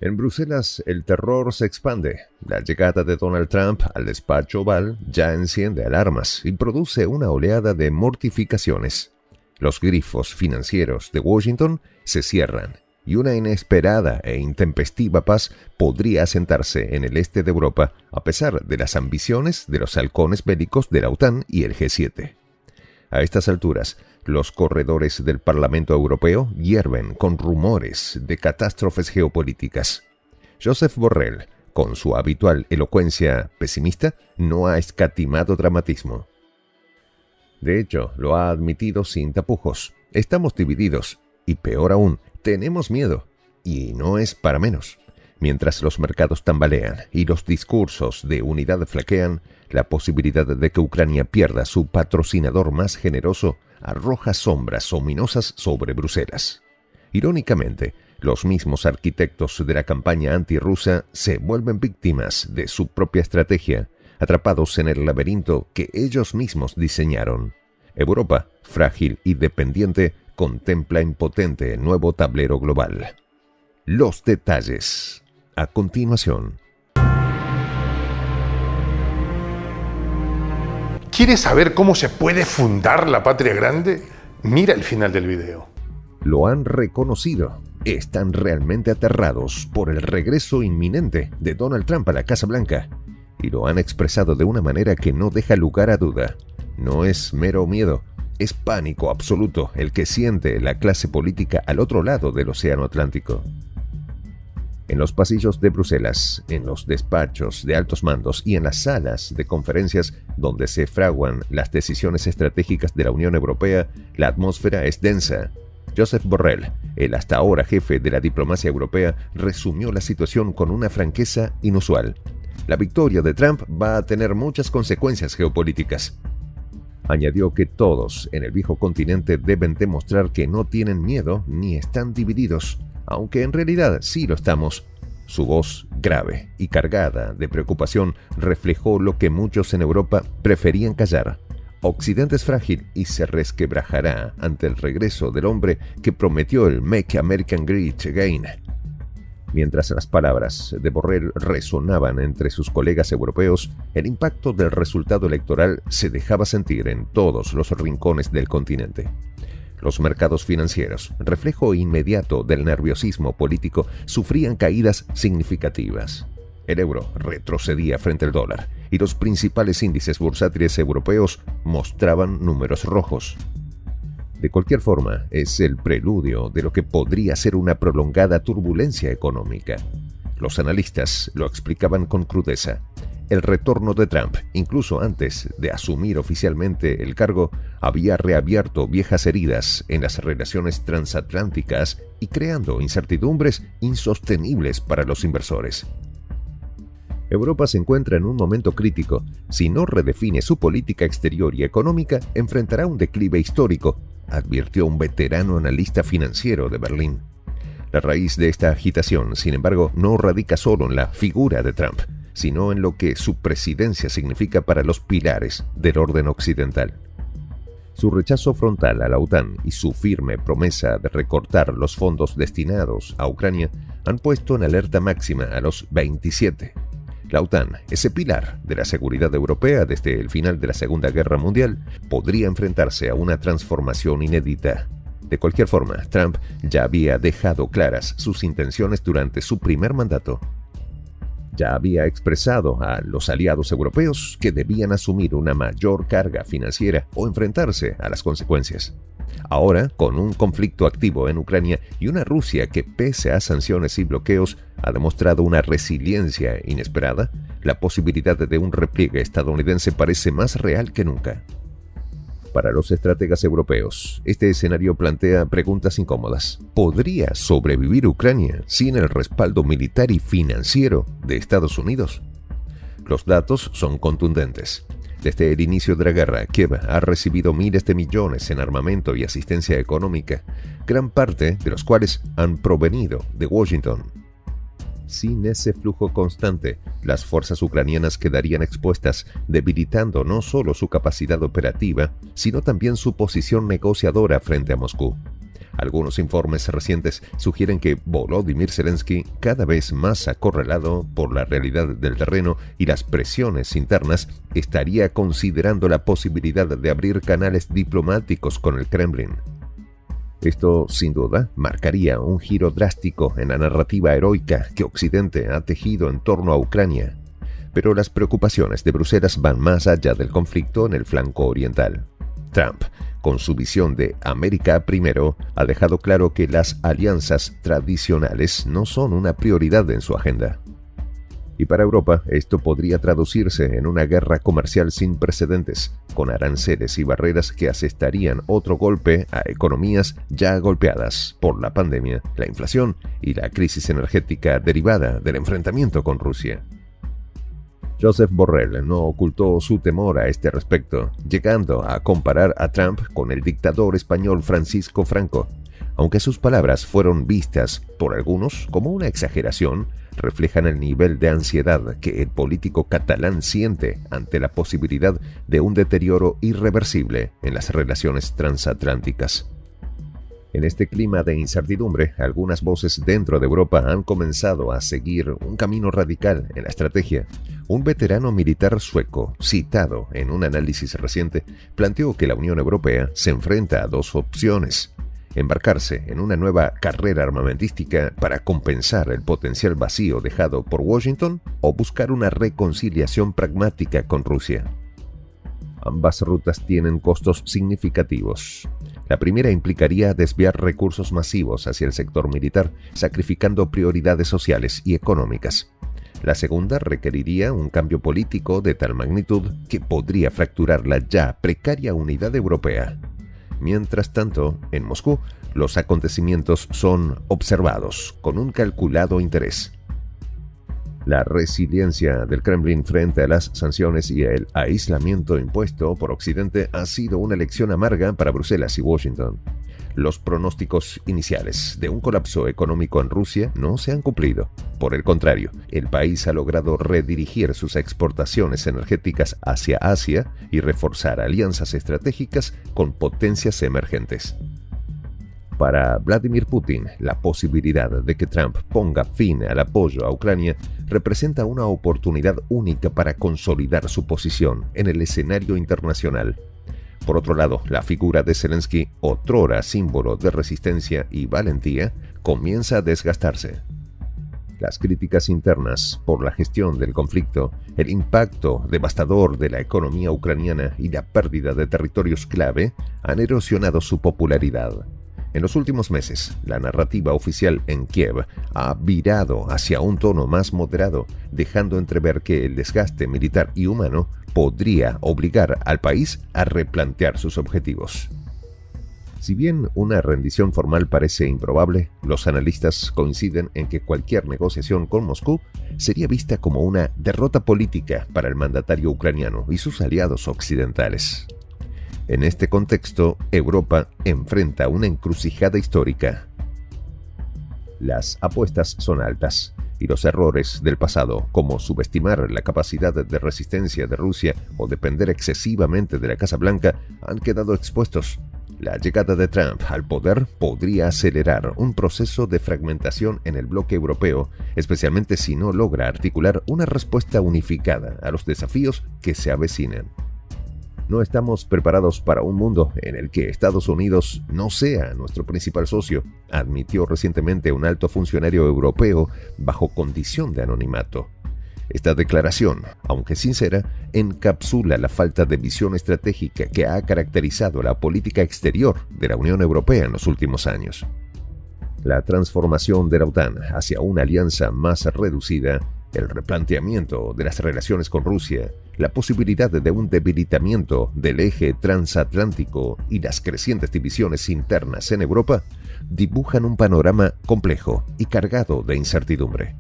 En Bruselas, el terror se expande. La llegada de Donald Trump al despacho Oval ya enciende alarmas y produce una oleada de mortificaciones. Los grifos financieros de Washington se cierran y una inesperada e intempestiva paz podría asentarse en el este de Europa a pesar de las ambiciones de los halcones bélicos de la OTAN y el G7. A estas alturas, los corredores del Parlamento Europeo hierven con rumores de catástrofes geopolíticas. Josep Borrell, con su habitual elocuencia pesimista, no ha escatimado dramatismo. De hecho, lo ha admitido sin tapujos. Estamos divididos y, peor aún, tenemos miedo. Y no es para menos. Mientras los mercados tambalean y los discursos de unidad flaquean, la posibilidad de que Ucrania pierda su patrocinador más generoso arroja sombras ominosas sobre Bruselas. Irónicamente, los mismos arquitectos de la campaña antirrusa se vuelven víctimas de su propia estrategia, atrapados en el laberinto que ellos mismos diseñaron. Europa, frágil y dependiente, contempla impotente el nuevo tablero global. Los detalles, a continuación. ¿Quieres saber cómo se puede fundar la patria grande? Mira el final del video. Lo han reconocido. Están realmente aterrados por el regreso inminente de Donald Trump a la Casa Blanca. Y lo han expresado de una manera que no deja lugar a duda. No es mero miedo, es pánico absoluto el que siente la clase política al otro lado del Océano Atlántico. En los pasillos de Bruselas, en los despachos de altos mandos y en las salas de conferencias donde se fraguan las decisiones estratégicas de la Unión Europea, la atmósfera es densa. Josep Borrell, el hasta ahora jefe de la diplomacia europea, resumió la situación con una franqueza inusual. La victoria de Trump va a tener muchas consecuencias geopolíticas. Añadió que todos en el viejo continente deben demostrar que no tienen miedo ni están divididos, aunque en realidad sí lo estamos. Su voz, grave y cargada de preocupación, reflejó lo que muchos en Europa preferían callar. Occidente es frágil y se resquebrajará ante el regreso del hombre que prometió el Make America Great Again. Mientras las palabras de Borrell resonaban entre sus colegas europeos, el impacto del resultado electoral se dejaba sentir en todos los rincones del continente. Los mercados financieros, reflejo inmediato del nerviosismo político, sufrían caídas significativas. El euro retrocedía frente al dólar y los principales índices bursátiles europeos mostraban números rojos. De cualquier forma, es el preludio de lo que podría ser una prolongada turbulencia económica. Los analistas lo explicaban con crudeza. El retorno de Trump, incluso antes de asumir oficialmente el cargo, había reabierto viejas heridas en las relaciones transatlánticas y creando incertidumbres insostenibles para los inversores. Europa se encuentra en un momento crítico. Si no redefine su política exterior y económica, enfrentará un declive histórico, advirtió un veterano analista financiero de Berlín. La raíz de esta agitación, sin embargo, no radica solo en la figura de Trump, sino en lo que su presidencia significa para los pilares del orden occidental. Su rechazo frontal a la OTAN y su firme promesa de recortar los fondos destinados a Ucrania han puesto en alerta máxima a los 27. La OTAN, ese pilar de la seguridad europea desde el final de la Segunda Guerra Mundial, podría enfrentarse a una transformación inédita. De cualquier forma, Trump ya había dejado claras sus intenciones durante su primer mandato. Ya había expresado a los aliados europeos que debían asumir una mayor carga financiera o enfrentarse a las consecuencias. Ahora, con un conflicto activo en Ucrania y una Rusia que, pese a sanciones y bloqueos, ha demostrado una resiliencia inesperada, la posibilidad de un repliegue estadounidense parece más real que nunca. Para los estrategas europeos, este escenario plantea preguntas incómodas. ¿Podría sobrevivir Ucrania sin el respaldo militar y financiero de Estados Unidos? Los datos son contundentes. Desde el inicio de la guerra, Kiev ha recibido miles de millones en armamento y asistencia económica, gran parte de los cuales han provenido de Washington. Sin ese flujo constante, las fuerzas ucranianas quedarían expuestas, debilitando no solo su capacidad operativa, sino también su posición negociadora frente a Moscú. Algunos informes recientes sugieren que Volodymyr Zelensky, cada vez más acorralado por la realidad del terreno y las presiones internas, estaría considerando la posibilidad de abrir canales diplomáticos con el Kremlin. Esto, sin duda, marcaría un giro drástico en la narrativa heroica que Occidente ha tejido en torno a Ucrania. Pero las preocupaciones de Bruselas van más allá del conflicto en el flanco oriental. Trump, con su visión de América primero, ha dejado claro que las alianzas tradicionales no son una prioridad en su agenda. Y para Europa, esto podría traducirse en una guerra comercial sin precedentes, con aranceles y barreras que asestarían otro golpe a economías ya golpeadas por la pandemia, la inflación y la crisis energética derivada del enfrentamiento con Rusia. Josep Borrell no ocultó su temor a este respecto, llegando a comparar a Trump con el dictador español Francisco Franco. Aunque sus palabras fueron vistas por algunos como una exageración, reflejan el nivel de ansiedad que el político catalán siente ante la posibilidad de un deterioro irreversible en las relaciones transatlánticas. En este clima de incertidumbre, algunas voces dentro de Europa han comenzado a seguir un camino radical en la estrategia. Un veterano militar sueco, citado en un análisis reciente, planteó que la Unión Europea se enfrenta a dos opciones: embarcarse en una nueva carrera armamentística para compensar el potencial vacío dejado por Washington o buscar una reconciliación pragmática con Rusia. Ambas rutas tienen costos significativos. La primera implicaría desviar recursos masivos hacia el sector militar, sacrificando prioridades sociales y económicas. La segunda requeriría un cambio político de tal magnitud que podría fracturar la ya precaria unidad europea. Mientras tanto, en Moscú, los acontecimientos son observados con un calculado interés. La resiliencia del Kremlin frente a las sanciones y el aislamiento impuesto por Occidente ha sido una lección amarga para Bruselas y Washington. Los pronósticos iniciales de un colapso económico en Rusia no se han cumplido. Por el contrario, el país ha logrado redirigir sus exportaciones energéticas hacia Asia y reforzar alianzas estratégicas con potencias emergentes. Para Vladimir Putin, la posibilidad de que Trump ponga fin al apoyo a Ucrania representa una oportunidad única para consolidar su posición en el escenario internacional. Por otro lado, la figura de Zelensky, otrora símbolo de resistencia y valentía, comienza a desgastarse. Las críticas internas por la gestión del conflicto, el impacto devastador de la economía ucraniana y la pérdida de territorios clave han erosionado su popularidad. En los últimos meses, la narrativa oficial en Kiev ha virado hacia un tono más moderado, dejando entrever que el desgaste militar y humano podría obligar al país a replantear sus objetivos. Si bien una rendición formal parece improbable, los analistas coinciden en que cualquier negociación con Moscú sería vista como una derrota política para el mandatario ucraniano y sus aliados occidentales. En este contexto, Europa enfrenta una encrucijada histórica. Las apuestas son altas, y los errores del pasado, como subestimar la capacidad de resistencia de Rusia o depender excesivamente de la Casa Blanca, han quedado expuestos. La llegada de Trump al poder podría acelerar un proceso de fragmentación en el bloque europeo, especialmente si no logra articular una respuesta unificada a los desafíos que se avecinan. No estamos preparados para un mundo en el que Estados Unidos no sea nuestro principal socio, admitió recientemente un alto funcionario europeo bajo condición de anonimato. Esta declaración, aunque sincera, encapsula la falta de visión estratégica que ha caracterizado la política exterior de la Unión Europea en los últimos años. La transformación de la OTAN hacia una alianza más reducida, el replanteamiento de las relaciones con Rusia, la posibilidad de un debilitamiento del eje transatlántico y las crecientes divisiones internas en Europa dibujan un panorama complejo y cargado de incertidumbre.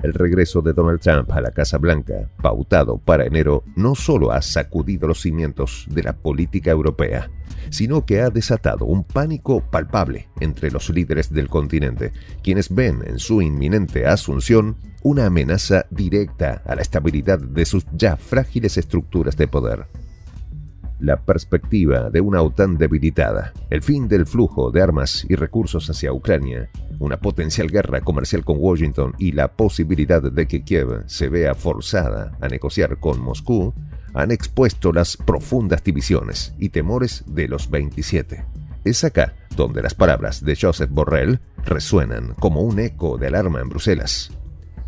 El regreso de Donald Trump a la Casa Blanca, pautado para enero, no solo ha sacudido los cimientos de la política europea, sino que ha desatado un pánico palpable entre los líderes del continente, quienes ven en su inminente asunción una amenaza directa a la estabilidad de sus ya frágiles estructuras de poder. la perspectiva de una OTAN debilitada, el fin del flujo de armas y recursos hacia Ucrania, una potencial guerra comercial con Washington y la posibilidad de que Kiev se vea forzada a negociar con Moscú, han expuesto las profundas divisiones y temores de los 27. Es acá donde las palabras de Josep Borrell resuenan como un eco de alarma en Bruselas.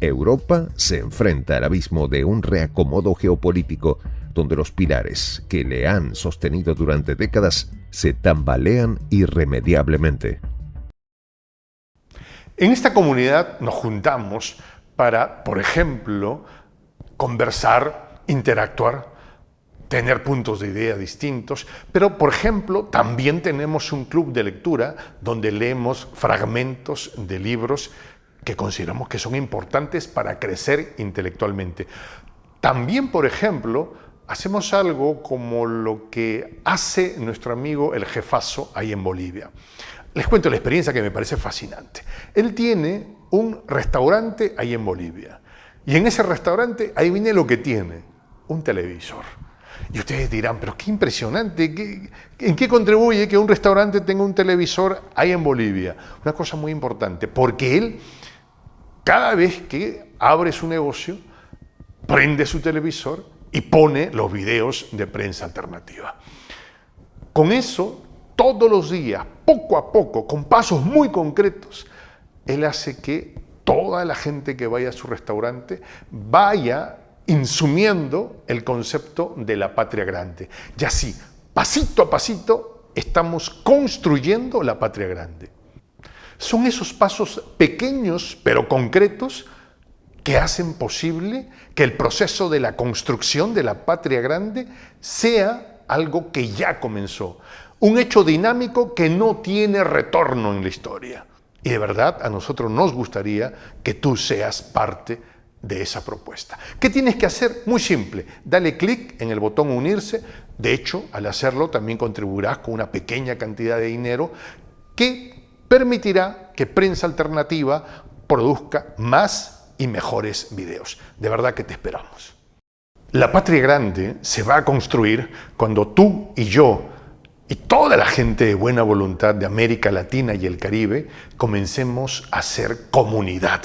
Europa se enfrenta al abismo de un reacomodo geopolítico donde los pilares que le han sostenido durante décadas se tambalean irremediablemente. En esta comunidad nos juntamos para, por ejemplo, conversar, interactuar, tener puntos de idea distintos, pero, por ejemplo, también tenemos un club de lectura donde leemos fragmentos de libros que consideramos que son importantes para crecer intelectualmente. También, por ejemplo, hacemos algo como lo que hace nuestro amigo el jefazo ahí en Bolivia. Les cuento la experiencia que me parece fascinante. Él tiene un restaurante ahí en Bolivia. Y en ese restaurante, ahí viene lo que tiene, un televisor. Y ustedes dirán, pero qué impresionante, ¿en qué contribuye que un restaurante tenga un televisor ahí en Bolivia? Una cosa muy importante, porque él, cada vez que abre su negocio, prende su televisor y pone los videos de prensa alternativa. Con eso, todos los días, poco a poco, con pasos muy concretos, él hace que toda la gente que vaya a su restaurante vaya insumiendo el concepto de la patria grande. Y así, pasito a pasito, estamos construyendo la patria grande. Son esos pasos pequeños pero concretos que hacen posible que el proceso de la construcción de la patria grande sea algo que ya comenzó, un hecho dinámico que no tiene retorno en la historia. Y de verdad a nosotros nos gustaría que tú seas parte de esa propuesta. ¿Qué tienes que hacer? Muy simple, dale clic en el botón unirse. De hecho, al hacerlo también contribuirás con una pequeña cantidad de dinero que permitirá que Prensa Alternativa produzca más y mejores videos. De verdad que te esperamos. La patria grande se va a construir cuando tú y yo y toda la gente de buena voluntad de América Latina y el Caribe comencemos a ser comunidad.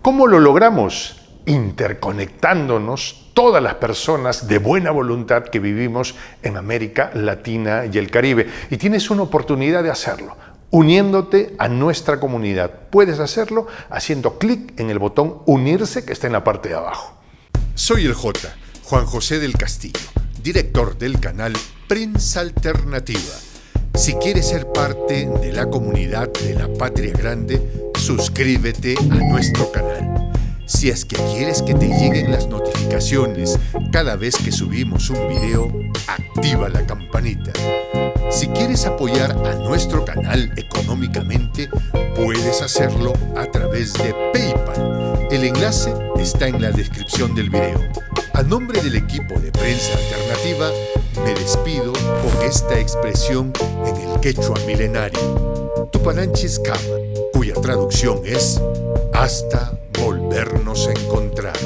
¿Cómo lo logramos? Interconectándonos todas las personas de buena voluntad que vivimos en América Latina y el Caribe. Y tienes una oportunidad de hacerlo, uniéndote a nuestra comunidad. Puedes hacerlo haciendo clic en el botón unirse que está en la parte de abajo. Soy el J, Juan José del Castillo, director del canal Prensa Alternativa. Si quieres ser parte de la comunidad de la Patria Grande, suscríbete a nuestro canal. Si es que quieres que te lleguen las notificaciones cada vez que subimos un video, activa la campanita. Si quieres apoyar a nuestro canal económicamente, puedes hacerlo a través de PayPal. El enlace está en la descripción del video. A nombre del equipo de Prensa Alternativa, me despido con esta expresión en el quechua milenario, Tupananchis Kama, cuya traducción es hasta volvernos a encontrar.